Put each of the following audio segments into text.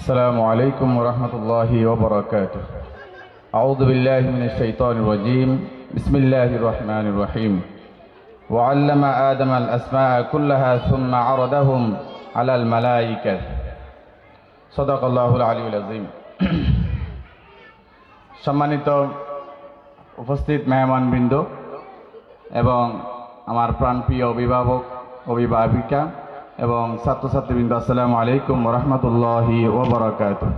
السلام عليكم ورحمة الله وبركاته. أعوذ بالله من الشيطان الرجيم. بسم الله الرحمن الرحيم. وعلم آدم الأسماء كلها ثم عرضهم على الملائكة. صدق الله العلي العظيم. সম্মানিত উপস্থিত মেহমানবৃন্দ এবং আমার প্রাণপ্রিয় অভিভাবক অভিভাবিকা এবং ছাত্রছাত্রীবৃন্দ, আসসালামু আলাইকুম ওয়া রাহমাতুল্লাহি ওয়া বারাকাতুহু।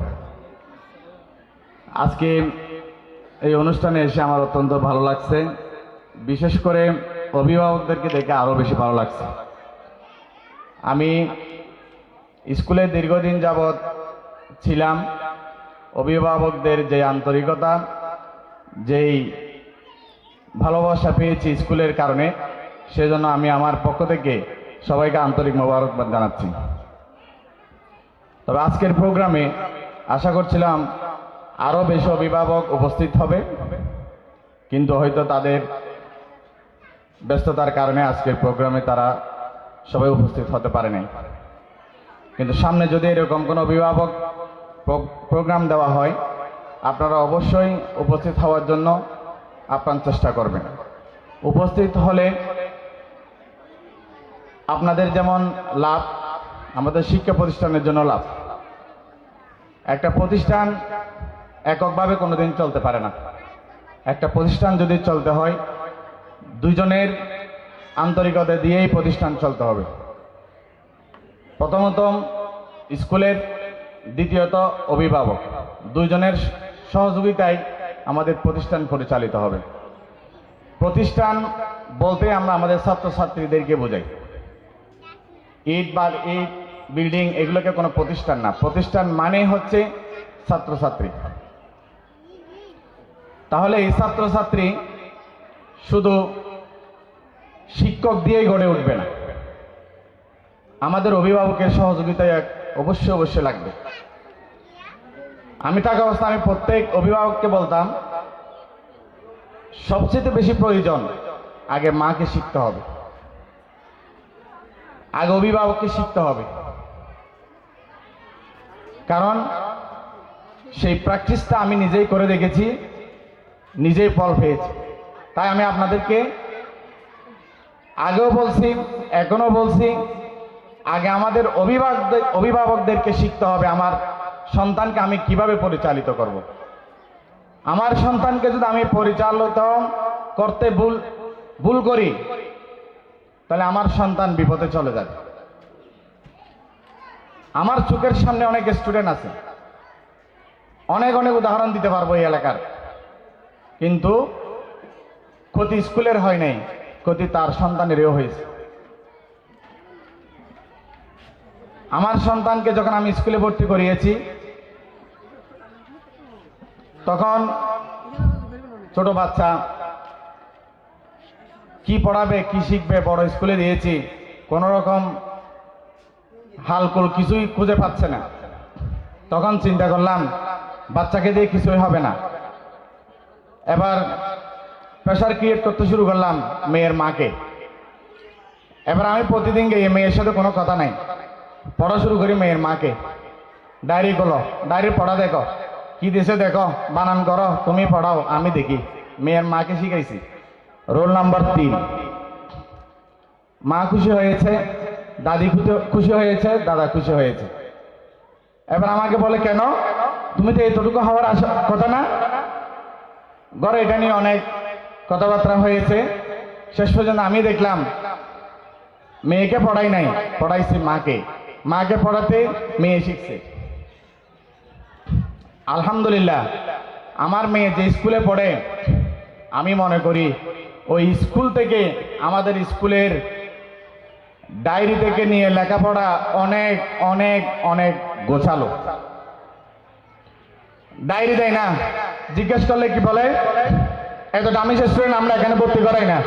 আজকে এই অনুষ্ঠানে এসে আমার অত্যন্ত ভালো লাগছে, বিশেষ করে অভিভাবকদেরকে দেখে আরও বেশি ভালো লাগছে। আমি স্কুলে দীর্ঘদিন যাবৎ ছিলাম, অভিভাবকদের যে আন্তরিকতা, যেই ভালোবাসা পেয়েছি স্কুলের কারণে, সেজন্য আমি আমার পক্ষ থেকে সবাইকে আন্তরিক মোবারকবাদ জানাচ্ছি। তবে আজকের প্রোগ্রামে আশা করছিলাম আরও বেশি অভিভাবক উপস্থিত হবে, কিন্তু হয়তো তাদের ব্যস্ততার কারণে আজকের প্রোগ্রামে তারা সবাই উপস্থিত হতে পারে নাই। কিন্তু সামনে যদি এরকম কোনো অভিভাবক প্রোগ্রাম দেওয়া হয়, আপনারা অবশ্যই উপস্থিত হওয়ার জন্য আপ্রাণ চেষ্টা করবেন। উপস্থিত হলে আপনাদের যেমন লাভ, আমাদের শিক্ষা প্রতিষ্ঠানের জন্য লাভ। একটা প্রতিষ্ঠান এককভাবে কোনোদিন চলতে পারে না। একটা প্রতিষ্ঠান যদি চলতে হয়, দুইজনের আন্তরিকতা দিয়েই প্রতিষ্ঠান চলতে হবে। প্রথমত স্কুলের, দ্বিতীয়ত অভিভাবক, দুইজনের সহযোগিতায় আমাদের প্রতিষ্ঠান পরিচালিত হবে। প্রতিষ্ঠান বলতে আমরা আমাদের ছাত্রছাত্রীদেরকে বোঝাই। ইট বা ইট বিল্ডিং এগুলোকে কোনো প্রতিষ্ঠান না। প্রতিষ্ঠান মানে হচ্ছে ছাত্রছাত্রী। তাহলে এই ছাত্রছাত্রী শুধু শিক্ষক দিয়েই গড়ে উঠবে না, আমাদের অভিভাবকের সহযোগিতায় অবশ্যই লাগবে। আমি থাকা অবস্থা আমি প্রত্যেক অভিভাবককে বলতাম, সবচেয়ে বেশি প্রয়োজন আগে মাকে শিখতে হবে, আগে অভিভাবককে শিখতে হবে। কারণ সেই প্র্যাকটিসটা আমি নিজেই করে দেখেছি, নিজেই ফল পেয়েছি। তাই আমি আপনাদেরকে আগেও বলছি, এখনো বলছি, আগে আমাদের অভিভাবকদেরকে শিখতে হবে আমার সন্তানকে আমি কিভাবে পরিচালিত করব। আমার সন্তানকে যদি আমি পরিচালিত করতে ভুল করি, তাহলে আমার সন্তান বিপদে চলে যাবে। আমার চোখের সামনে অনেক স্টুডেন্ট আছে, অনেক উদাহরণ দিতে পারবো এই এলাকার, কিন্তু ক্ষতি স্কুলের হয় নাই, ক্ষতি তার সন্তানেরও হয়েছে। আমার সন্তানকে যখন আমি স্কুলে ভর্তি করিয়েছি, তখন ছোট বাচ্চা, কি পড়াবে কি শিখবে, বড় স্কুলে দিয়েছি, কোনো রকম হালকুল কিছুই খুঁজে পাচ্ছে না। তখন চিন্তা করলাম বাচ্চাকে দিয়ে কিছুই হবে না। এবার প্রেশার ক্রিয়েট করতে শুরু করলাম মেয়ের মাকে। এবার আমি প্রতিদিন গিয়ে মেয়ের সাথে কোনো কথা নাই, পড়া শুরু করি মেয়ের মাকে। ডায়েরি করো, ডায়েরি পড়া দেখো, কি দিছে দেখো, বানান করো, তুমি পড়াও, আমি দেখি। মেয়ের মাকে শিখাইছি। Roll number 3। মা খুশি হয়েছে, দাদি খুশি হয়েছে, দাদা খুশি হয়েছে। এবার আমাকে বলে, কেন তুমি তো এতটুকু হওয়ার কথা না? ঘরে এটা নিয়ে অনেক কথাবার্তা হয়েছে। শেষ পর্যন্ত আমি দেখলাম মেয়েকে পড়াই নাই, পড়াইছি মাকে। মাকে পড়াতে মেয়ে শিখছে। আলহামদুলিল্লাহ, আমার মেয়ে যে স্কুলে পড়ে, আমি মনে করি ওই স্কুল থেকে, আমাদের স্কুলের ডায়েরি থেকে নিয়ে লেখাপড়া অনেক অনেক অনেক গোছালো। ডায়েরি দেয় না, জিজ্ঞেস করলে কি বলে, এত দামি স্টুডেন্ট আমরা এখানে ভর্তি করাই না।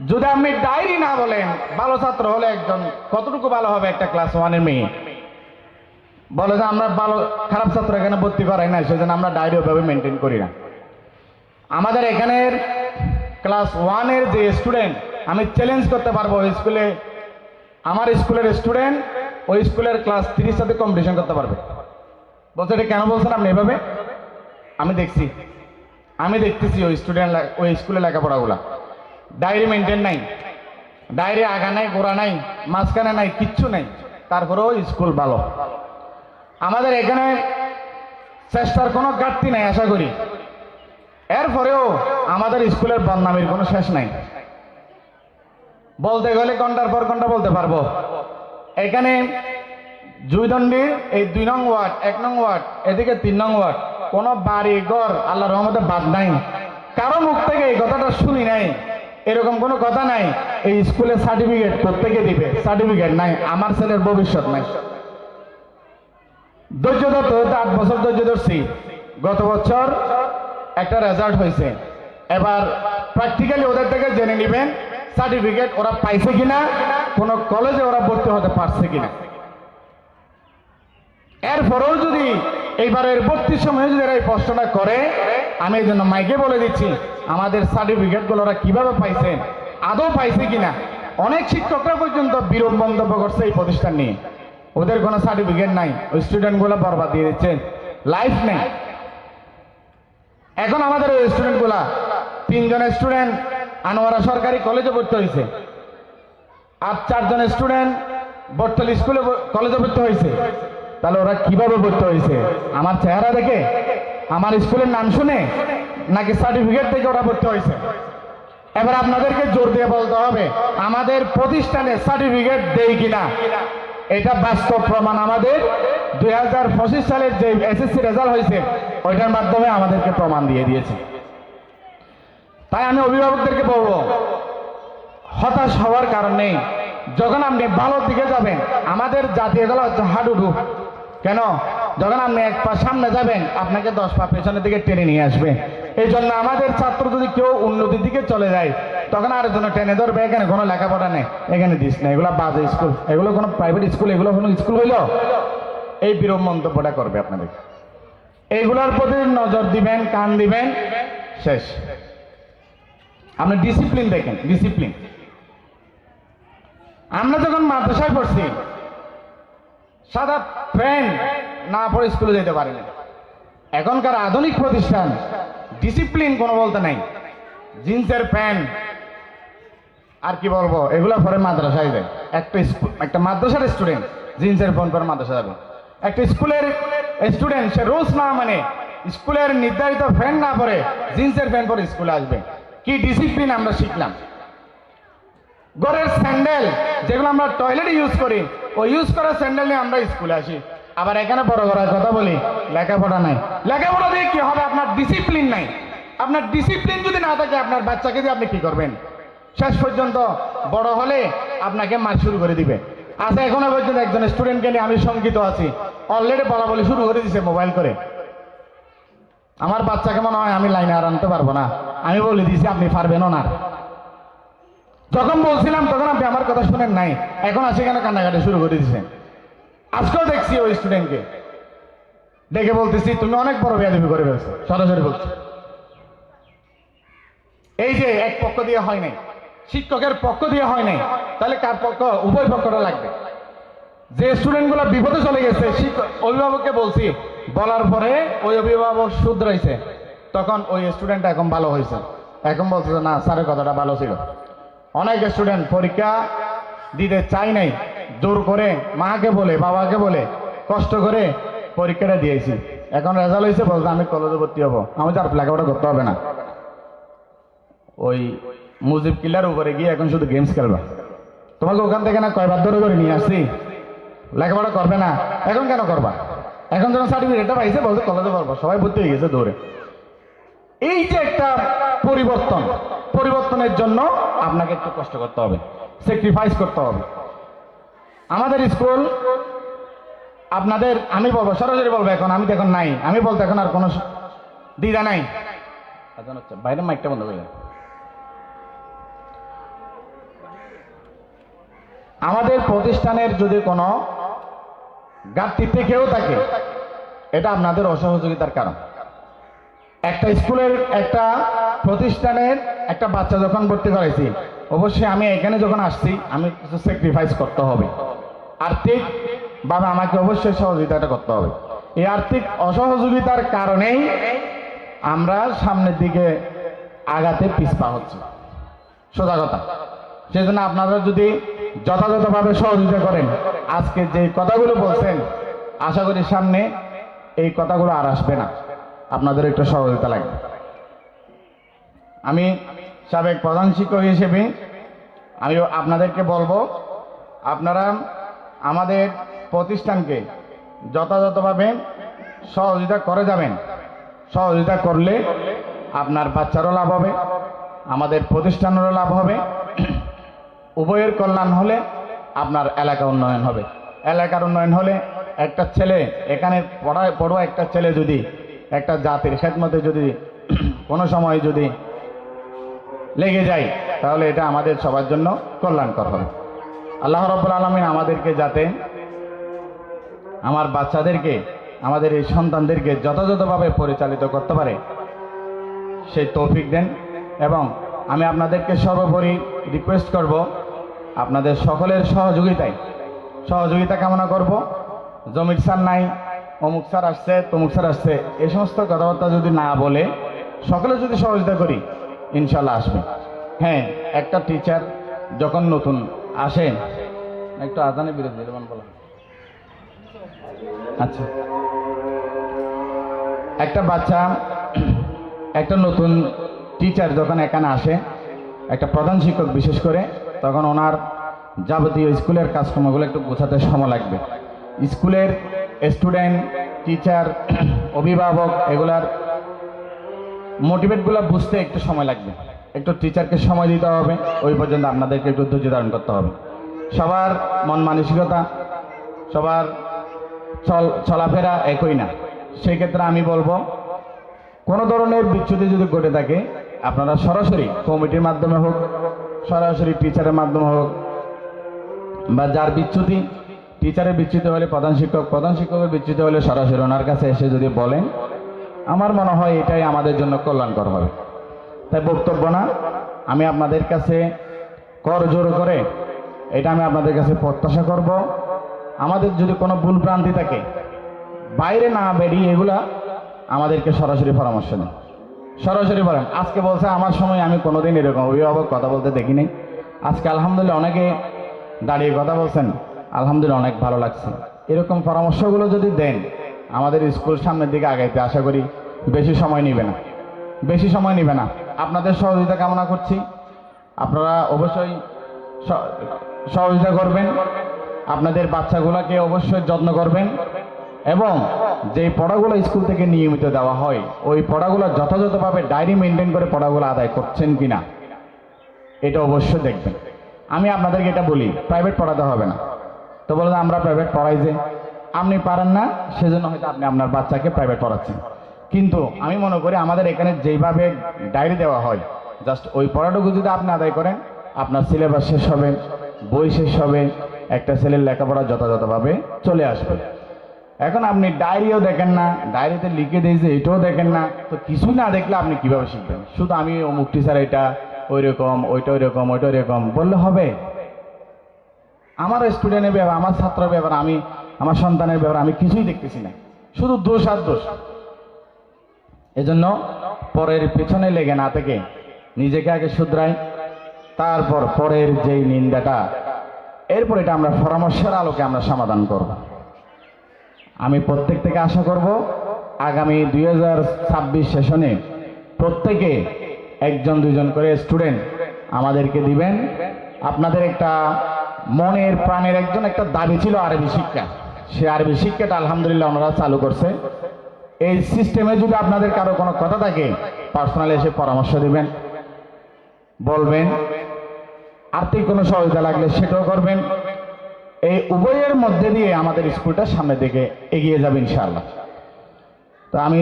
যদি আপনি ডায়েরি না বলেন, ভালো ছাত্র হলে একজন কতটুকু ভালো হবে একটা ক্লাস 1-এর মেয়ে? বলে যে আমরা ভালো, খারাপ ছাত্র এখানে ভর্তি করাই না, সেজন্য আমরা ডায়েরি ওভাবে মেনটেন করি না। আমাদের এখানের ক্লাস 1-এর যে স্টুডেন্ট, আমি চ্যালেঞ্জ করতে পারবো স্কুলে, আমার স্কুলের স্টুডেন্ট ওই স্কুলের ক্লাস 3-র সাথে কম্পিটিশন করতে পারবে। বলছে এটা কেন বলছেন আপনি এভাবে? আমি দেখতেছি ওই স্টুডেন্ট ওই স্কুলে লেখাপড়াগুলা ডায়েরি মেনটেন নাই, ডায়েরি আগা নাই, গোড়া নাই, মাঝখানে নাই, কিচ্ছু নাই, তারপরেও স্কুল ভালো। আমাদের এখানে চেষ্টার কোনো ঘাটতি নাই আশা করি। এরপরেও আমাদের স্কুলের বদনামির কোনো শেষ নাই। বলতে গেলে ঘন্টার পর ঘন্টা বলতে পারবো। এখানে জুইদণ্ডির এই 2 নং ওয়ার্ড, 1 নং ওয়ার্ড, এদিকে 3 নং ওয়ার্ড, কোনো বাড়ি ঘর আল্লাহর রহমতে বাদ নাই, কারো মুখ থেকে এই কথাটা শুনি নাই। এরকম কোনো কথা নাই এই স্কুলের সার্টিফিকেট প্রত্যেকে দিবে, সার্টিফিকেট নাই, আমার ছেলের ভবিষ্যৎ নাই। ধৈর্য ধরতে 8 বছর ধৈর্য ধরছি। গত বছর একটা রেজাল্ট হয়েছে, এবার প্র্যাকটিক্যালি ওদের থেকে জেনে নেবেন সার্টিফিকেট ওরা পাইছে কিনা, কোনো কলেজে ওরা ভর্তি হতে পারছে কিনা। এরপরেও যদি এইবারের ভর্তির সময় যদি এরা এই প্রশ্নটা করে, আমি এই জন্য মাইকে বলে দিচ্ছি আমাদের সার্টিফিকেটগুলো ওরা কিভাবে পাইছে, আদৌ পাইছে কিনা। অনেক শিক্ষকরা পর্যন্ত বিরূপ মন্তব্য করছে এই প্রতিষ্ঠান নিয়ে, ওদের কোনো সার্টিফিকেট নাই, ওই স্টুডেন্টগুলো বরবাদ দিয়ে দিচ্ছে, লাইফ নেই। এখন আমাদের ওই স্টুডেন্টগুলা 3 জন স্টুডেন্ট আনোয়ারা সরকারি কলেজে ভর্তি হয়েছে, আর 4 জন স্টুডেন্ট বটতলী স্কুলে কলেজে ভর্তি হয়েছে। তাহলে ওরা কিভাবে ভর্তি হয়েছে? আমার চেহারা দেখে, আমার স্কুলের নাম শুনে, নাকি সার্টিফিকেট থেকে ওরা ভর্তি হয়েছে? এবার আপনাদেরকে জোর দিয়ে বলতে হবে আমাদের প্রতিষ্ঠানে সার্টিফিকেট দেয় কিনা। এটা বাস্তব প্রমাণ আমাদের 2025 সালের যে এসএসসি রেজাল্ট হয়েছে ওইটার মাধ্যমে আমাদেরকে প্রমাণ দিয়ে দিয়েছে। তাই আমি অভিভাবকদেরকে বলবো হতাশ হওয়ার কারণ নেই। যখন আপনি ভালোর দিকে যাবেন, আমাদের জাতীয় খেলা হচ্ছে হাডুডু। কেন? যখন আপনি 1 পা সামনে যাবেন আপনাকে 10 পা পেছনের দিকে টেনে নিয়ে আসবে। এই জন্য আমাদের ছাত্র যদি কেউ উন্নতির দিকে চলে যায় তখন আরেকজন টেনে ধরবে, এখানে কোনো লেখাপড়া নেই, এখানে দিস না, এগুলো বাজে স্কুল, এগুলো কোনো প্রাইভেট স্কুল, এগুলো কোনো স্কুল হইল, এই বিরূপ মন্তব্যটা করবে আপনাদের। এইগুলোর প্রতি নজর দিবেন, কান দিবেন, শেষ। আপনি ডিসিপ্লিন দেখেন, ডিসিপ্লিন। আমরা যখন মাদ্রাসায় পড়ছি সাদা প্যান্ট না পরে স্কুলে যেতে পারি না। এখনকার আধুনিক প্রতিষ্ঠান ডিসিপ্লিন কোনো বলতে নাই, জিন্সের প্যান্ট আর কি বলবো, এগুলো পরে মাদ্রাসায় যায়। একটা মাদ্রাসার স্টুডেন্ট জিন্সের প্যান্ট পরে মাদ্রাসা যাবে। একটা স্কুলের স্টুডেন্ট সে রুলস না মানে স্কুলের নির্ধারিত প্যান্ট না পরে জিন্সের প্যান্ট পরে স্কুলে আসবে। কি ডিসিপ্লিন আমরা শিখলাম। ঘরের স্যান্ডেল যেগুলো আমরা টয়লেটে ইউজ করি, ওই ইউজ করা স্যান্ডেল নিয়ে আমরা স্কুলে আসি। আবার এখানে বড় করার কথা বলি, লেখাপড়া নাই। লেখাপড়া দিয়ে কি হবে? আপনার ডিসিপ্লিন নাই। আপনার ডিসিপ্লিন যদি না থাকে আপনার বাচ্চাকে দিয়ে আপনি কি করবেন? শেষ পর্যন্ত বড় হলে আপনাকে মার শুরু করে দিবে। আচ্ছা, এখনো পর্যন্ত একজন স্টুডেন্টকে নিয়ে আমি শঙ্কিত আছি, অলরেডি বলা বলি শুরু করে দিছে মোবাইল করে। আমার বাচ্চাকে মনে হয় আমি লাইনে আর আনতে পারবো না, আমি বলে দিয়েছি আপনি পারবেনও না। যখন বলছিলাম তখন আপনি আমার কথা শুনেন নাই, এখন আসে কেন কান্নাকাটি শুরু করে দিচ্ছেন। আজকেও দেখছি ওই স্টুডেন্টকে দেখে বলতেছি তুমি অনেক বড় বেয়াদবি করে ফেলছো, সরাসরি বলছি। এই যে এক পক্ষ দিয়ে হয় নাই, শিক্ষকের পক্ষ দিয়ে হয় নাই, তাহলে কার পক্ষ? উভয় পক্ষটা লাগবে। যে স্টুডেন্টগুলো বিপদে চলে গেছে অভিভাবককে বলছি, বলার পরে ওই অভিভাবক শুধরাইছে, তখন ওই স্টুডেন্টটা এখন ভালো হয়েছে। এখন বলছে না স্যারের কথাটা ভালো ছিল। অনেক স্টুডেন্ট পরীক্ষা দিতে চাই নাই, জোর করে মাকে বলে বাবাকে বলে কষ্ট করে পরীক্ষাটা দিয়েছি। এখন রেজাল্ট হয়েছে, বলছে আমি কলেজে ভর্তি হবো, আমি তো আর লেখাপড়া করতে হবে না। ওই মুজিব কিলার উপরে গিয়ে এখন শুধু গেমস খেলবা। তোমাকে ওখান থেকে না কয়বার ধরে করে নিয়ে আসছি, লেখাপড়া করবে না, এখন কেন করবা? এখন যখন সার্টিফিকেটটা পাইছে বলছে কলেজে পড়বো, সবাই ভর্তি হয়ে গেছে দৌড়ে। এই যে একটা পরিবর্তন, পরিবর্তনের জন্য আপনাকে একটু কষ্ট করতে হবে, স্যাক্রিফাইস করতে হবে। আমাদের স্কুল আপনাদের আমি বলবো, সরাসরি বলবো, এখন আমি তো এখন নাই, আমি বলতে এখন আর কোনো দ্বিধা নাই। বাইরে মাইকটা বন্ধ করলেন। আমাদের প্রতিষ্ঠানের যদি কোনো ঘাটতি থেকেও থাকে, এটা আপনাদের অসহযোগিতার কারণ। একটা স্কুলের একটা প্রতিষ্ঠানের একটা বাচ্চা যখন ভর্তি করাইছি, অবশ্যই আমি এখানে যখন আসছি আমি কিছু স্যাক্রিফাইস করতে হবে, আর্থিকভাবে আমাকে অবশ্যই সহযোগিতাটা করতে হবে। এই আর্থিক অসহযোগিতার কারণেই আমরা সামনের দিকে আগাতে পিছপা হচ্ছে, সোজা কথা। সেজন্য আপনারা যদি যথাযথভাবে সহযোগিতা করেন, আজকে যে কথাগুলো বলছেন, আশা করি সামনে এই কথাগুলো আর আসবে না। আপনাদের একটু সহযোগিতা লাগবে। আমি সাবেক প্রধান শিক্ষক হিসেবে আমি আপনাদেরকে বলবো, আপনারা আমাদের প্রতিষ্ঠানকে যথাযথভাবে সহযোগিতা করে যাবেন। সহযোগিতা করলে আপনার বাচ্চারও লাভ হবে, আমাদের প্রতিষ্ঠানেরও লাভ হবে। উভয়ের কল্যাণ হলে আপনার এলাকা উন্নয়ন হবে। এলাকার উন্নয়ন হলে একটা ছেলে, এখানে পড়ো একটা ছেলে যদি একটা জাতির খেদমতে যদি কোনো সময় যদি লেগে যায়, তাহলে এটা আমাদের সবার জন্য কল্যাণকর হবে। আল্লাহ রাব্বুল আলামিন আমাদেরকে যাতে, আমার বাচ্চাদেরকে, আমাদের এই সন্তানদেরকে যথাযথভাবে পরিচালিত করতে পারে সেই তৌফিক দেন। এবং আমি আপনাদেরকে সর্বোপরি রিকোয়েস্ট করব, আপনাদের সকলের সহযোগিতা কামনা করব। জমির স্যার নাই, অমুক স্যার আসছে, তমুক স্যার আসছে, এই সমস্ত কথাবার্তা যদি না বলে সকলে যদি সহযোগিতা করি, ইনশাল্লাহ আসবে। হ্যাঁ, একটা টিচার যখন নতুন আসে, একটু আজানের বিরুদ্ধে বলা, আচ্ছা, একটা বাচ্চা, একটা নতুন টিচার যখন এখানে আসে, একটা প্রধান শিক্ষক বিশেষ করে, তখন ওনার যাবতীয় স্কুলের কাজকর্মগুলো একটু গোছাতে সময় লাগবে। স্কুলের স্টুডেন্ট, টিচার, অভিভাবক এগুলার মোটিভেটগুলো বুঝতে একটু সময় লাগবে। একটু টিচারকে সময় দিতে হবে, ওই পর্যন্ত আপনাদেরকে একটু ধৈর্য ধারণ করতে হবে। সবার মন মানসিকতা, সবার চলাফেরা একই না। সেই ক্ষেত্রে আমি বলবো, কোনো ধরনের বিচ্যুতি যদি ঘটে থাকে, আপনারা সরাসরি কমিটির মাধ্যমে হোক, সরাসরি টিচারের মাধ্যমে হোক, বা যার বিচ্যুতি, টিচারের বিচ্যুতি হলে প্রধান শিক্ষকের বিচ্যুতি হলে সরাসরি ওনার কাছে এসে যদি বলেন, আমার মনে হয় এটাই আমাদের জন্য কল্যাণকর হবে। তাই বক্তব্য না, আমি আপনাদের কাছে করজোড় করে এটা আমি আপনাদের কাছে প্রত্যাশা করব, আমাদের যদি কোনো ভুল ভ্রান্তি থাকে বাইরে না বেরিয়ে এগুলা আমাদেরকে সরাসরি পরামর্শ দেন, সরাসরি বলেন। আজকে বলছে আমার সময় আমি কোনোদিন এরকম অভিভাবক কথা বলতে দেখিনি, আজকে আলহামদুলিল্লাহ অনেকে দাঁড়িয়ে কথা বলছেন, আলহামদুলিল্লাহ অনেক ভালো লাগছে। এরকম পরামর্শগুলো যদি দেন, আমাদের স্কুল সামনের দিকে আগাইতে আশা করি বেশি সময় নিবে না। আপনাদের সহযোগিতা কামনা করছি। আপনারা অবশ্যই সহযোগিতা করবেন, আপনাদের বাচ্চাগুলোকে অবশ্যই যত্ন করবেন, এবং যেই পড়াগুলো স্কুল থেকে নিয়মিত দেওয়া হয়, ওই পড়াগুলো যথাযথভাবে ডায়েরি মেনটেন করে পড়াগুলো আদায় করছেন কিনা এটা অবশ্যই দেখবেন। আমি আপনাদেরকে এটা বলি, প্রাইভেট পড়াতে হবে না। তো বলুন আমরা প্রাইভেট পড়াই, যে আপনি পারেন না সেজন্য হয়তো আপনি আপনার বাচ্চাকে প্রাইভেট পড়াচ্ছেন। কিন্তু আমি মনে করি আমাদের এখানে যেইভাবে ডায়েরি দেওয়া হয়, জাস্ট ওই পড়াটুকু যদি আপনি আদায় করেন, আপনার সিলেবাস শেষ হবে, বই শেষ হবে, একটা ছেলের লেখাপড়া যথাযথভাবে চলে আসবে। এখন আপনি ডায়েরিও দেখেন না, ডায়েরিতে লিখে দিয়েছে এটাও দেখেন না, তো কিছু না দেখলে আপনি কিভাবে শিখবেন? শুধু আমি অমুক টিচার এটা ওই রকম, ওইটা ওই রকম, ওইটা ওই রকম বললে হবে? আমার স্টুডেন্টের ব্যাপার, আমার ছাত্রের ব্যাপার, আমি আমার সন্তানের ব্যাপার আমি কিছুই দেখতেছি না, শুধু দোষ আর দোষ। এজন্য পরের পেছনে লেগে না থেকে নিজেকে আগে শুধরাই, তারপর পরের যেই নিন্দাটা, এরপর এটা আমরা পরামর্শের আলোকে আমরা সমাধান করব। আমি প্রত্যেক থেকে আশা করব আগামী 2026 সেশনে প্রত্যেকে একজন দুজন করে স্টুডেন্ট আমাদেরকে দিবেন। আপনাদের একটা মনের প্রাণের একটা দাবি ছিল আরবি শিক্ষা, সে আরবি শিক্ষাটা আলহামদুলিল্লাহ ওনারা চালু করছে। এই সিস্টেমে যদি আপনাদের কারো কোনো কথা থাকে, পার্সোনালি এসে পরামর্শ দিবেন, বলবেন। আর্থিক কোনো সহায়তা লাগলে সেটাও করবেন। এই উভয়ের মধ্যে দিয়ে আমাদের স্কুলটা সামনের দিকে এগিয়ে যাবে ইনশাআল্লাহ। তো আমি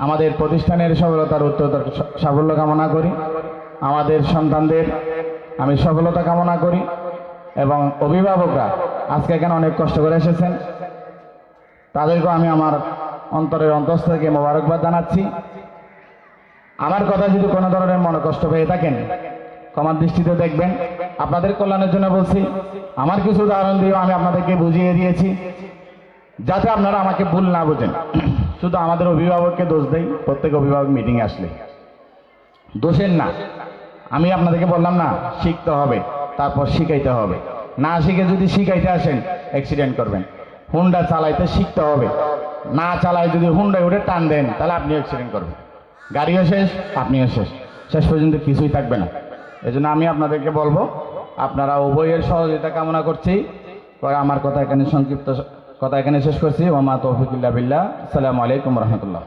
আমাদের প্রতিষ্ঠানের সফলতার উত্তরোত্তর সাফল্য কামনা করি, আমাদের সন্তানদের আমি সফলতা কামনা করি, এবং অভিভাবকরা আজকে এখানে অনেক কষ্ট করে এসেছেন, তাদেরকেও আমি আমার অন্তরের অন্তঃস্থ থেকে মোবারকবাদ জানাচ্ছি। আমার কথা যদি কোনো ধরনের মনে কষ্ট পেয়ে থাকেন, ক্ষমার দৃষ্টিতে দেখবেন। আপনাদের কল্যাণের জন্য বলছি, আমার কিছু উদাহরণ দিয়েও আমি আপনাদেরকে বুঝিয়ে দিয়েছি যাতে আপনারা আমাকে ভুল না বোঝেন। শুধু আমাদের অভিভাবককে দোষ দেই প্রত্যেক অভিভাবক মিটিংয়ে আসলে, দোষের না। আমি আপনাদেরকে বললাম না শিখতে হবে, তারপর শিখাইতে হবে। না শিখে যদি শিখাইতে আসেন অ্যাক্সিডেন্ট করবেন। হুন্ডা চালাইতে শিখতে হবে, না চালায় যদি হুন্ডায় উঠে টান দেন তাহলে আপনি অ্যাক্সিডেন্ট করবেন, গাড়িও শেষ, আপনিও শেষ, শেষ পর্যন্ত কিছুই থাকবে না। এজন্য আমি আপনাদেরকে বলবো আপনারা উভয়ের সহযোগিতা কামনা করছি। আমার কথা এখানে সংক্ষিপ্ত কথা এখানে শেষ করছি। ওমা তৌফিক ইল্লা বিল্লাহ। আসসালামু আলাইকুম রহমতুল্লাহ।